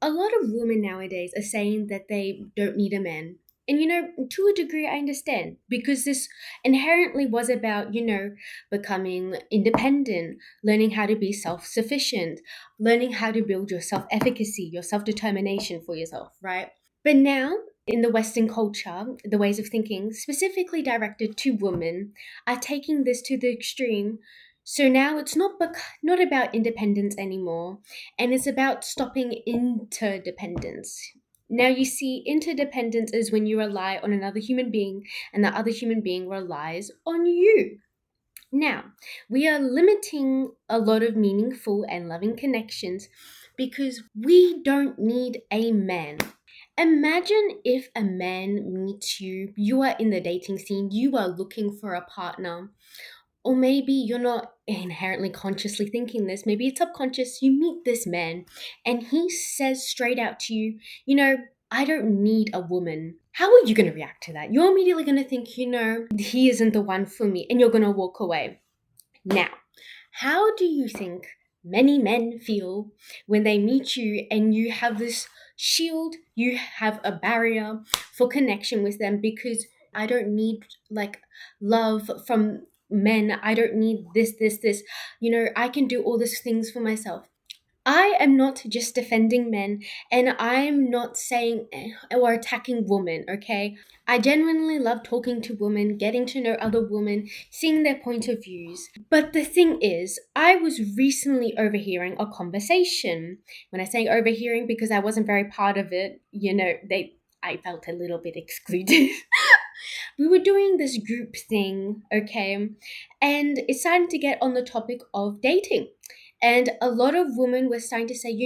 a lot of women nowadays are saying that they don't need a man. And to a degree, I understand because this inherently was about, becoming independent, learning how to be self sufficient, learning how to build your self efficacy, your self determination for yourself, right? But now, in the Western culture, the ways of thinking specifically directed to women are taking this to the extreme. So now it's not about independence anymore, and it's about stopping interdependence. Now you see, interdependence is when you rely on another human being and the other human being relies on you. Now, we are limiting a lot of meaningful and loving connections because we don't need a man. Imagine if a man meets you, you are in the dating scene, you are looking for a partner, or maybe you're not inherently consciously thinking this, maybe it's subconscious, you meet this man and he says straight out to you, I don't need a woman. How are you going to react to that? You're immediately going to think, he isn't the one for me, and you're going to walk away. Now, how do you think many men feel when they meet you and you have this shield, you have a barrier for connection with them because I don't need love from men. I don't need this. I can do all these things for myself. I am not just defending men and I'm not saying or attacking women, okay? I genuinely love talking to women, getting to know other women, seeing their point of views. But the thing is, I was recently overhearing a conversation. When I say overhearing, because I wasn't very part of it, I felt a little bit excluded. We were doing this group thing, okay? And it started to get on the topic of dating. And a lot of women were starting to say,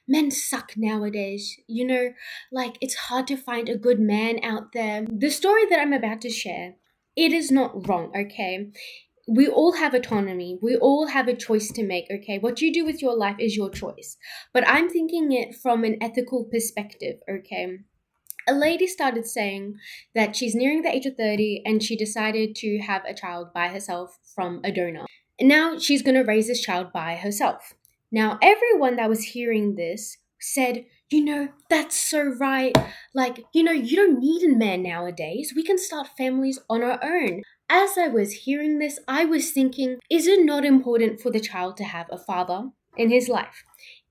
men suck nowadays. It's hard to find a good man out there. The story that I'm about to share, it is not wrong, okay? We all have autonomy. We all have a choice to make, okay? What you do with your life is your choice. But I'm thinking it from an ethical perspective, okay? A lady started saying that she's nearing the age of 30 and she decided to have a child by herself from a donor. And now she's going to raise this child by herself. Now, everyone that was hearing this said, that's so right. You don't need a man nowadays. We can start families on our own. As I was hearing this, I was thinking, is it not important for the child to have a father in his life?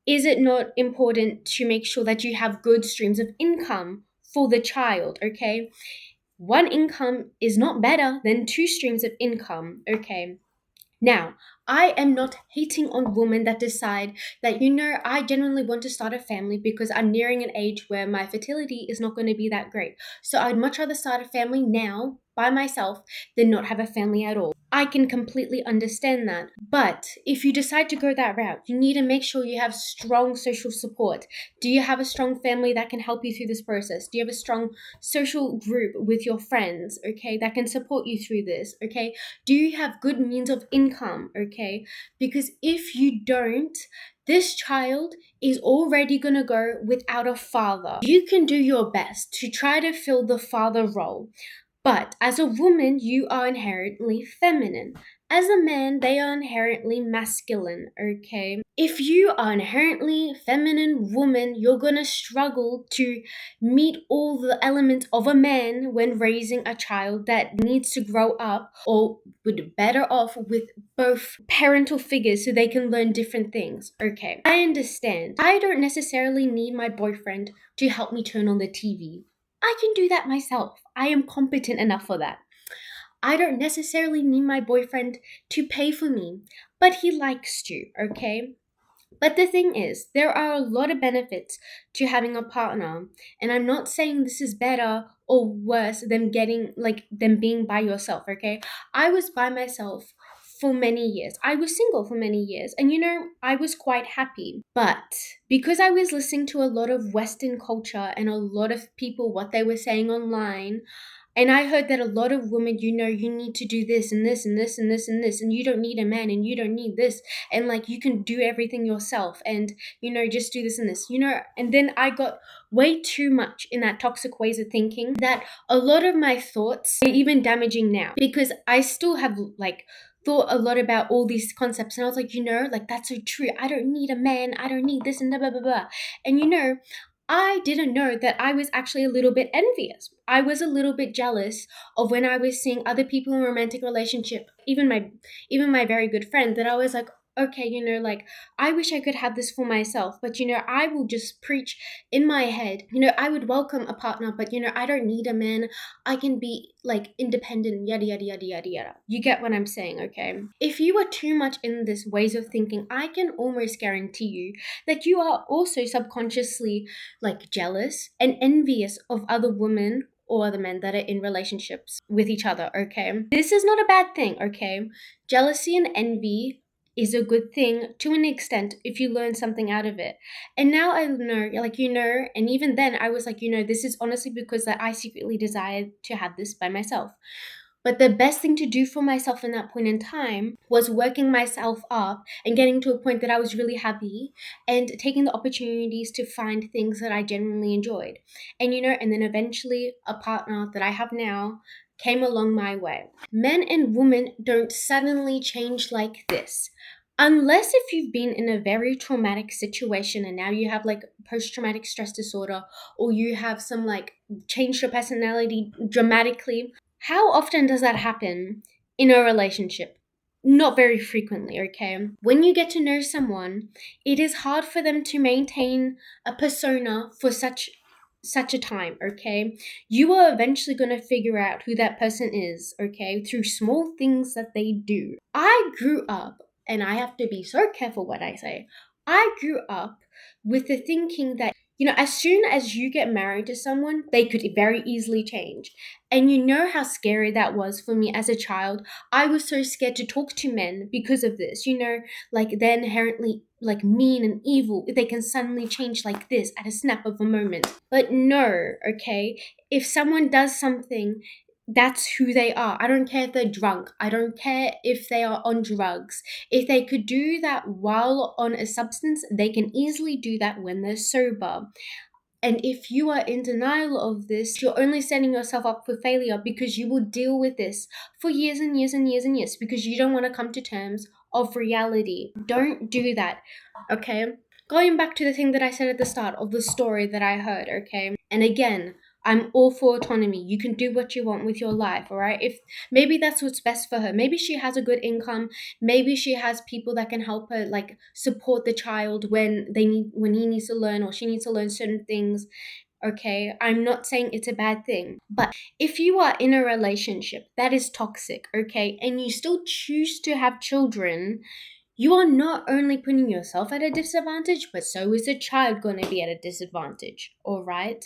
Is it not important to make sure that you have good streams of income for the child, okay? One income is not better than two streams of income, okay? Now, I am not hating on women that decide that, I genuinely want to start a family because I'm nearing an age where my fertility is not going to be that great. So I'd much rather start a family now by myself than not have a family at all. I can completely understand that. But if you decide to go that route, you need to make sure you have strong social support. Do you have a strong family that can help you through this process? Do you have a strong social group with your friends, okay, that can support you through this, okay? Do you have good means of income, okay? Because if you don't, this child is already going to go without a father. You can do your best to try to fill the father role. But as a woman, you are inherently feminine. As a man, they are inherently masculine, okay? If you are inherently feminine woman, you're gonna struggle to meet all the elements of a man when raising a child that needs to grow up or would better off with both parental figures so they can learn different things, okay? I understand. I don't necessarily need my boyfriend to help me turn on the TV. I can do that myself. I am competent enough for that. I don't necessarily need my boyfriend to pay for me, but he likes to, okay? But the thing is, there are a lot of benefits to having a partner, and I'm not saying this is better or worse than than being by yourself, okay? I was by myself for many years. I was single for many years, and I was quite happy. But because I was listening to a lot of Western culture and a lot of people, what they were saying online, and I heard that a lot of women, you need to do this and this and this and this and this, and you don't need a man and you don't need this, and you can do everything yourself, and just do this and this, and then I got way too much in that toxic ways of thinking that a lot of my thoughts are even damaging now because I still have thought a lot about all these concepts, and I was like, like, that's so true. I don't need a man. I don't need this and blah, blah, blah, blah. And I didn't know that I was actually a little bit envious. I was a little bit jealous of when I was seeing other people in romantic relationship, even my very good friend, that I was like, okay, like, I wish I could have this for myself, but I will just preach in my head. I would welcome a partner, but I don't need a man. I can be like independent, yada yada yada yada yada. You get what I'm saying, okay? If you are too much in this ways of thinking, I can almost guarantee you that you are also subconsciously like jealous and envious of other women or other men that are in relationships with each other, okay? This is not a bad thing, okay? Jealousy and envy is a good thing to an extent if you learn something out of it. And now I know, like, and even then I was like, this is honestly because that I secretly desired to have this by myself. But the best thing to do for myself in that point in time was working myself up and getting to a point that I was really happy and taking the opportunities to find things that I genuinely enjoyed. And, and then eventually a partner that I have now came along my way. Men and women don't suddenly change like this. Unless if you've been in a very traumatic situation and now you have like post-traumatic stress disorder, or you have some like changed your personality dramatically. How often does that happen in a relationship? Not very frequently, okay? When you get to know someone, it is hard for them to maintain a persona for such a time, okay? You are eventually going to figure out who that person is, okay, through small things that they do. I grew up, and I have to be so careful what I say. I grew up with the thinking that, as soon as you get married to someone, they could very easily change. And you know how scary that was for me as a child. I was so scared to talk to men because of this, like they're inherently like mean and evil. They can suddenly change like this at a snap of a moment. But no, okay? If someone does something, that's who they are. I don't care if they're drunk. I don't care if they are on drugs. If they could do that while on a substance, they can easily do that when they're sober. And if you are in denial of this, you're only setting yourself up for failure, because you will deal with this for years and years and years and years because you don't want to come to terms of reality. Don't do that, okay? Going back to the thing that I said at the start of the story that I heard, okay? And again, I'm all for autonomy. You can do what you want with your life, all right? If maybe that's what's best for her. Maybe she has a good income. Maybe she has people that can help her, like support the child when he needs to learn, or she needs to learn certain things. Okay, I'm not saying it's a bad thing, but if you are in a relationship that is toxic, okay, and you still choose to have children, you are not only putting yourself at a disadvantage, but so is the child going to be at a disadvantage, all right?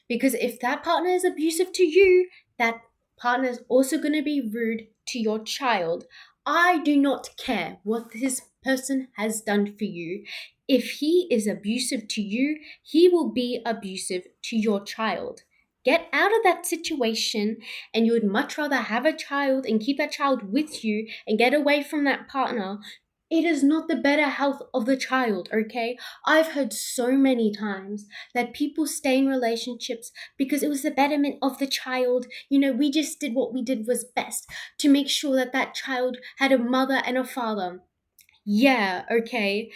Because if that partner is abusive to you, that partner is also going to be rude to your child. I do not care what this person has done for you. If he is abusive to you, he will be abusive to your child. Get out of that situation, and you would much rather have a child and keep that child with you and get away from that partner. It is not the better health of the child, okay? I've heard so many times that people stay in relationships because it was the betterment of the child. We just did what we did was best to make sure that that child had a mother and a father. Yeah, okay.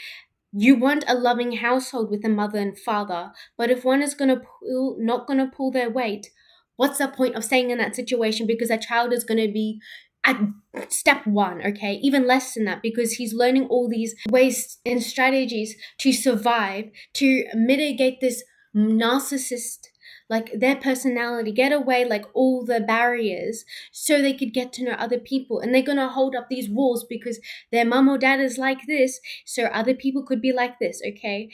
You want a loving household with a mother and father, but if one is not gonna pull their weight, what's the point of staying in that situation? Because that child is gonna be at step one, okay, even less than that, because he's learning all these ways and strategies to survive, to mitigate this narcissist, like their personality, get away like all the barriers so they could get to know other people. And they're gonna hold up these walls because their mom or dad is like this, so other people could be like this, okay?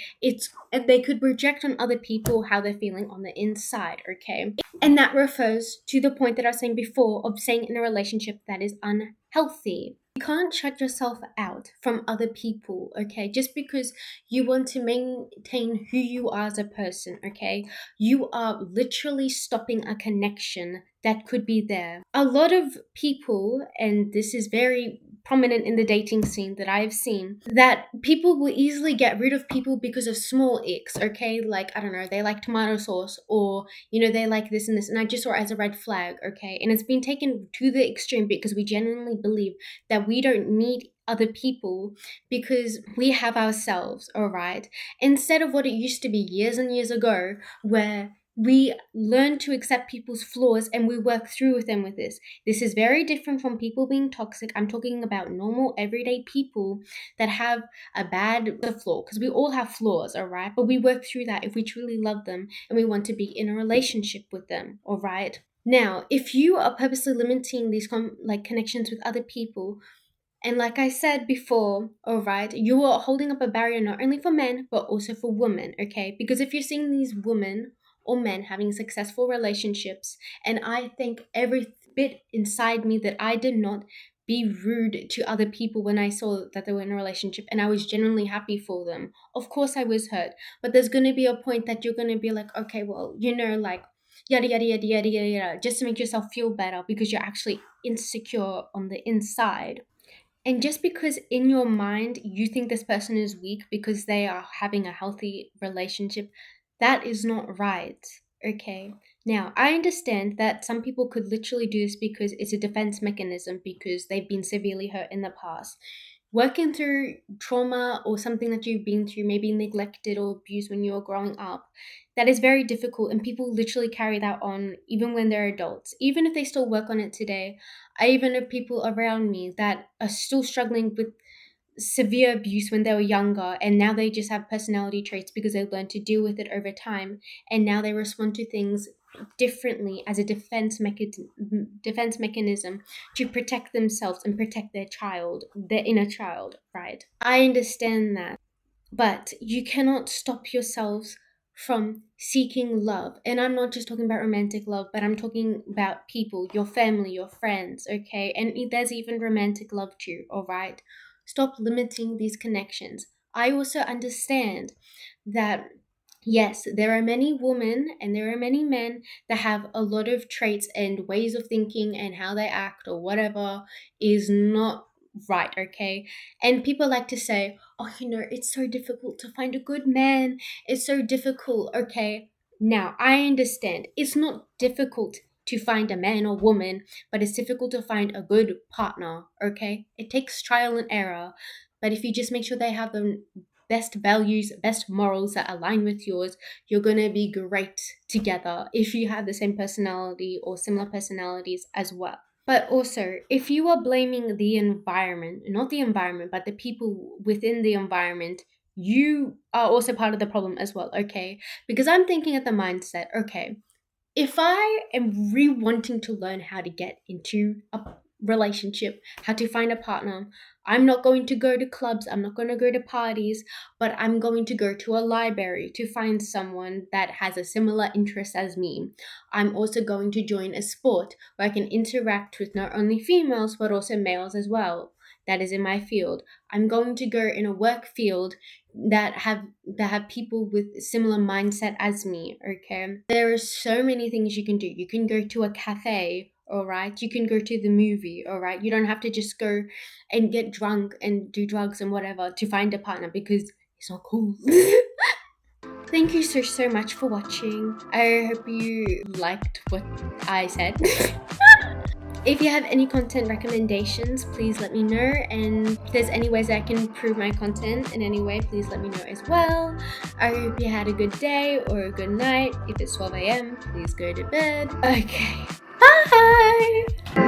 And they could project on other people how they're feeling on the inside, okay? And that refers to the point that I was saying before of staying in a relationship that is unhealthy. You can't shut yourself out from other people, okay? Just because you want to maintain who you are as a person, okay? You are literally stopping a connection that could be there. A lot of people, and this is very prominent in the dating scene that I've seen, that people will easily get rid of people because of small icks, okay? Like, I don't know, they like tomato sauce, or, they like this and this, and I just saw it as a red flag, okay? And it's been taken to the extreme because we genuinely believe that we don't need other people because we have ourselves, all right? Instead of what it used to be years and years ago, where we learn to accept people's flaws and we work through with them with this. This is very different from people being toxic. I'm talking about normal, everyday people that have a flaw, because we all have flaws, all right? But we work through that if we truly love them and we want to be in a relationship with them, all right? Now, if you are purposely limiting these connections with other people, and like I said before, all right, you are holding up a barrier not only for men, but also for women, okay? Because if you're seeing these women or men having successful relationships, and I think every bit inside me that I did not be rude to other people when I saw that they were in a relationship and I was genuinely happy for them. Of course I was hurt, but there's going to be a point that you're going to be like, okay, well, like, yada, yada, yada, yada, yada, yada, just to make yourself feel better because you're actually insecure on the inside. And just because in your mind you think this person is weak because they are having a healthy relationship, that is not right. Okay. Now, I understand that some people could literally do this because it's a defense mechanism because they've been severely hurt in the past. Working through trauma or something that you've been through, maybe neglected or abused when you were growing up, that is very difficult, and people literally carry that on even when they're adults. Even if they still work on it today, I even know people around me that are still struggling with severe abuse when they were younger, and now they just have personality traits because they've learned to deal with it over time, and now they respond to things differently as a defense mechanism to protect themselves and protect their inner child, right? I understand that, but you cannot stop yourselves from seeking love. And I'm not just talking about romantic love, but I'm talking about people, your family, your friends, okay? And there's even romantic love too, all right? Stop limiting these connections. I also understand that, yes, there are many women and there are many men that have a lot of traits and ways of thinking, and how they act or whatever is not right, okay? And people like to say, oh, it's so difficult to find a good man. It's so difficult, okay? Now, I understand it's not difficult to find a man or woman, but it's difficult to find a good partner, okay? It takes trial and error, but if you just make sure they have the best values, best morals that align with yours, you're gonna be great together if you have the same personality or similar personalities as well. But also, if you are blaming the environment, not the environment, but the people within the environment, you are also part of the problem as well, okay? Because I'm thinking at the mindset, okay, if I am wanting to learn how to get into a relationship, how to find a partner, I'm not going to go to clubs, I'm not going to go to parties, but I'm going to go to a library to find someone that has a similar interest as me. I'm also going to join a sport where I can interact with not only females, but also males as well. That is in my field. I'm going to go in a work field that have people with similar mindset as me, okay? There are so many things you can do. You can go to a cafe, all right? You can go to the movie, all right? You don't have to just go and get drunk and do drugs and whatever to find a partner because it's not cool. Thank you so much for watching. I hope you liked what I said. If you have any content recommendations, please let me know. And if there's any ways I can improve my content in any way, please let me know as well. I hope you had a good day or a good night. If it's 12 a.m., please go to bed. Okay. Bye!